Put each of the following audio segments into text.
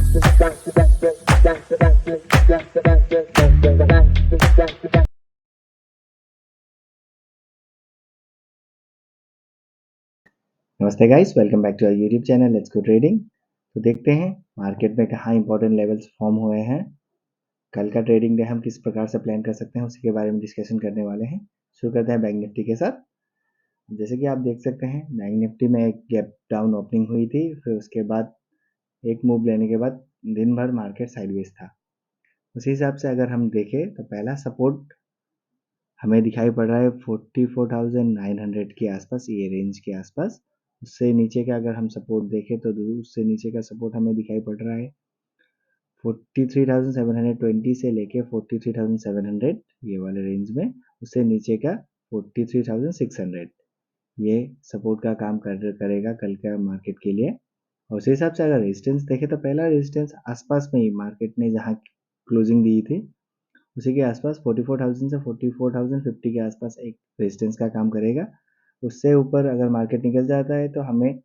नमस्ते guys, welcome back to our YouTube channel let's go trading. तो देखते हैं मार्केट में कहाँ इंपॉर्टेंट लेवल्स फॉर्म हुए हैं। कल का ट्रेडिंग डे हम किस प्रकार से प्लान कर सकते हैं उसी के बारे में डिस्कशन करने वाले हैं। शुरू करते हैं बैंक निफ्टी के साथ। जैसे कि आप देख सकते हैं बैंक निफ्टी में एक गैप डाउन ओपनिंग हुई थी, फिर उसके बाद एक मूव लेने के बाद दिन भर मार्केट साइडवेज था। उसी हिसाब से अगर हम देखें तो पहला सपोर्ट हमें दिखाई पड़ रहा है 44,900 के आसपास, ये रेंज के आसपास। उससे नीचे का अगर हम सपोर्ट देखें तो उससे नीचे का सपोर्ट हमें दिखाई पड़ रहा है 43,720 से लेके 43,700, ये वाले रेंज में। उससे नीचे का 43,600, ये सपोर्ट का काम करेगा कल का मार्केट के लिए। और उसी हिसाब से अगर रेजिस्टेंस देखें तो पहला रेजिस्टेंस आसपास में ही मार्केट ने जहाँ क्लोजिंग दी थी उसी के आसपास 44,000 से 44,050 के आसपास एक रेजिस्टेंस का काम करेगा। उससे ऊपर अगर मार्केट निकल जाता है तो हमें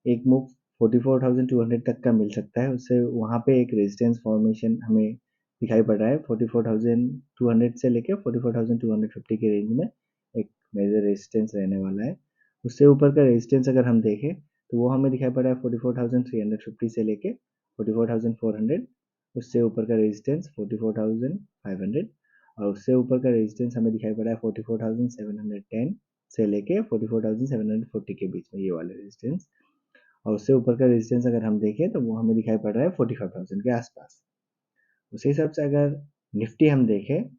एक मूव 44,200 तक का मिल सकता है। उससे वहाँ पे एक रेजिस्टेंस फॉर्मेशन हमें दिखाई पड़ रहा है 44,200 से लेके 44,250 के रेंज में एक मेजर रेजिस्टेंस रहने वाला है। उससे ऊपर का रेजिस्टेंस अगर हम देखें तो वो हमें दिखाई पड़ रहा है 44,350 से लेके 44,400। उससे ऊपर का रेजिस्टेंस 44,500 और उससे ऊपर का रेजिस्टेंस हमें दिखाई पड़ रहा है 44,710 से लेके 44,740 के बीच में, ये वाले रेजिस्टेंस। और उससे ऊपर का रेजिस्टेंस अगर हम देखें तो वो हमें दिखाई पड़ रहा है 45,000 के आसपास। उसी हिसाब से अगर निफ्टी हम देखें,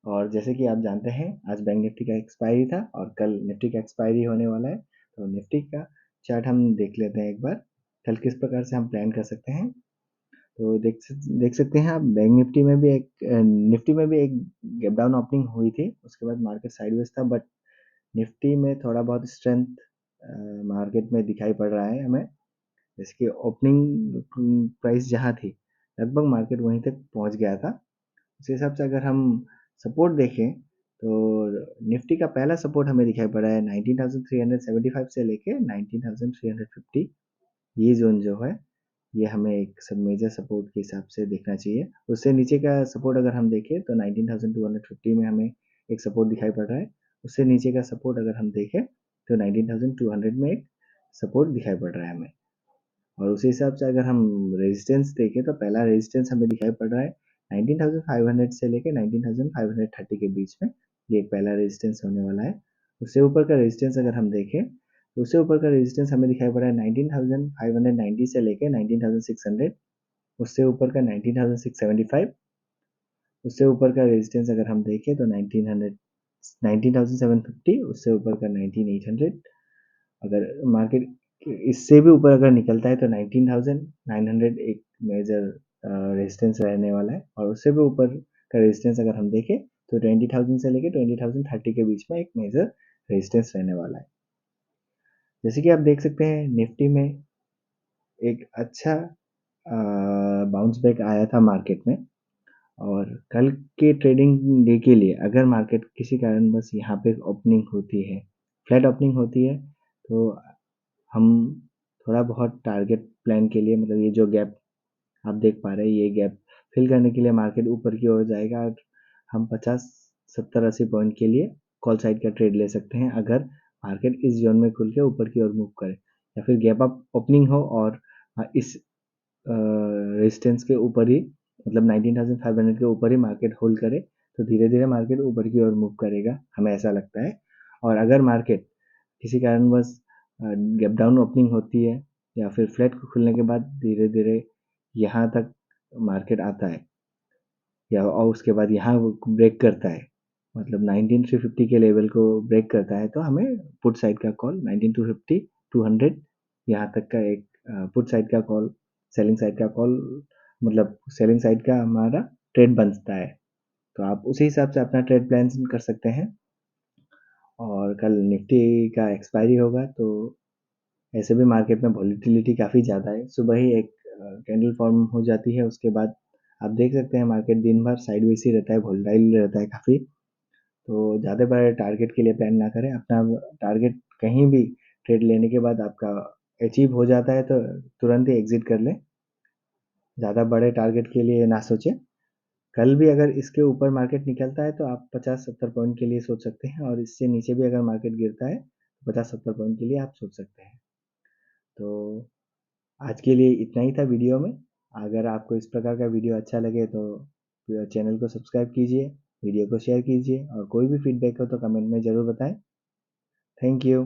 और जैसे कि आप जानते हैं आज बैंक निफ्टी का एक्सपायरी था और कल निफ्टी का एक्सपायरी होने वाला है, तो निफ्टी का चार्ट हम देख लेते हैं एक बार, कल किस प्रकार से हम प्लान कर सकते हैं। तो देख सकते हैं आप बैंक निफ्टी में भी एक गैप डाउन ओपनिंग हुई थी, उसके बाद मार्केट साइडवेज था, बट निफ्टी में थोड़ा बहुत स्ट्रेंथ मार्केट में दिखाई पड़ रहा है हमें। जैसे कि ओपनिंग प्राइस जहाँ थी लगभग मार्केट वहीं तक पहुंच गया था। उस हिसाब से अगर हम सपोर्ट देखें तो निफ्टी का पहला सपोर्ट हमें दिखाई पड़ा है 19,375 से लेके 19,350, ये जोन जो है ये हमें एक सब मेजर सपोर्ट के हिसाब से देखना चाहिए। उससे नीचे का सपोर्ट अगर हम देखें तो 19,250 में हमें एक सपोर्ट दिखाई पड़ रहा है। उससे नीचे का सपोर्ट अगर हम देखें तो 19,200 में एक सपोर्ट दिखाई पड़ रहा है हमें। और उसी हिसाब से अगर हम रेजिस्टेंस देखें तो पहला रेजिस्टेंस हमें दिखाई पड़ रहा है 19,500 से लेके 19,530 के बीच में, ये एक पहला रेजिस्टेंस होने वाला है। उससे ऊपर का रेजिस्टेंस अगर हम देखें तो उससे ऊपर का रेजिस्टेंस हमें दिखाई पड़ रहा है 19,590 से लेके 19,600। उससे ऊपर का 19,675। उससे ऊपर का रेजिस्टेंस अगर हम देखें तो 19,750। उससे ऊपर का 19,800। अगर मार्केट इससे भी ऊपर अगर निकलता है तो 19,900 एक मेजर रेजिस्टेंस रहने वाला है। और उससे भी ऊपर का रेजिस्टेंस अगर हम देखें तो 20,000 से लेके 20,030 के बीच में एक मेजर रेजिस्टेंस रहने वाला है। जैसे कि आप देख सकते हैं निफ्टी में एक अच्छा बाउंस बैक आया था मार्केट में। और कल के ट्रेडिंग डे के लिए अगर मार्केट किसी कारणवश यहाँ पे ओपनिंग होती है, फ्लैट ओपनिंग होती है, तो हम थोड़ा बहुत टारगेट प्लान के लिए, मतलब ये जो गैप आप देख पा रहे हैं ये गैप फिल करने के लिए मार्केट ऊपर की ओर जाएगा और हम 50 70 80 पॉइंट के लिए कॉल साइड का ट्रेड ले सकते हैं अगर मार्केट इस जोन में खुल के ऊपर की ओर मूव करे, या फिर गैप अप ओपनिंग हो और इस रेजिस्टेंस के ऊपर ही, मतलब 19,500 के ऊपर ही मार्केट होल्ड करे, तो धीरे धीरे मार्केट ऊपर की ओर मूव करेगा, हमें ऐसा लगता है। और अगर मार्केट किसी कारणवश गैप डाउन ओपनिंग होती है या फिर फ्लैट खुलने के बाद धीरे धीरे यहाँ तक मार्केट आता है या और उसके बाद यहाँ ब्रेक करता है, मतलब 19,350 के लेवल को ब्रेक करता है, तो हमें पुट साइड का कॉल 19,250 200 यहाँ तक का एक पुट साइड का कॉल, सेलिंग साइड का कॉल, मतलब सेलिंग साइड का हमारा ट्रेड बनता है। तो आप उसी हिसाब से अपना ट्रेड प्लान कर सकते हैं। और कल निफ्टी का एक्सपायरी होगा तो ऐसे भी मार्केट में वॉलीटिलिटी काफ़ी ज़्यादा है, सुबह ही एक कैंडल फॉर्म हो जाती है, उसके बाद आप देख सकते हैं मार्केट दिन भर साइडवेज ही रहता है, वोलेटाइल रहता है काफ़ी। तो ज़्यादा बड़े टारगेट के लिए प्लान ना करें, अपना टारगेट कहीं भी ट्रेड लेने के बाद आपका अचीव हो जाता है तो तुरंत ही एग्जिट कर लें। ज़्यादा बड़े टारगेट के लिए ना सोचें। कल भी अगर इसके ऊपर मार्केट निकलता है तो आप 50-70 पॉइंट के लिए सोच सकते हैं, और इससे नीचे भी अगर मार्केट गिरता है तो 50-70 पॉइंट के लिए आप सोच सकते हैं। तो आज के लिए इतना ही था वीडियो में। अगर आपको इस प्रकार का वीडियो अच्छा लगे तो चैनल को सब्सक्राइब कीजिए, वीडियो को शेयर कीजिए, और कोई भी फीडबैक हो तो कमेंट में ज़रूर बताएं। Thank you.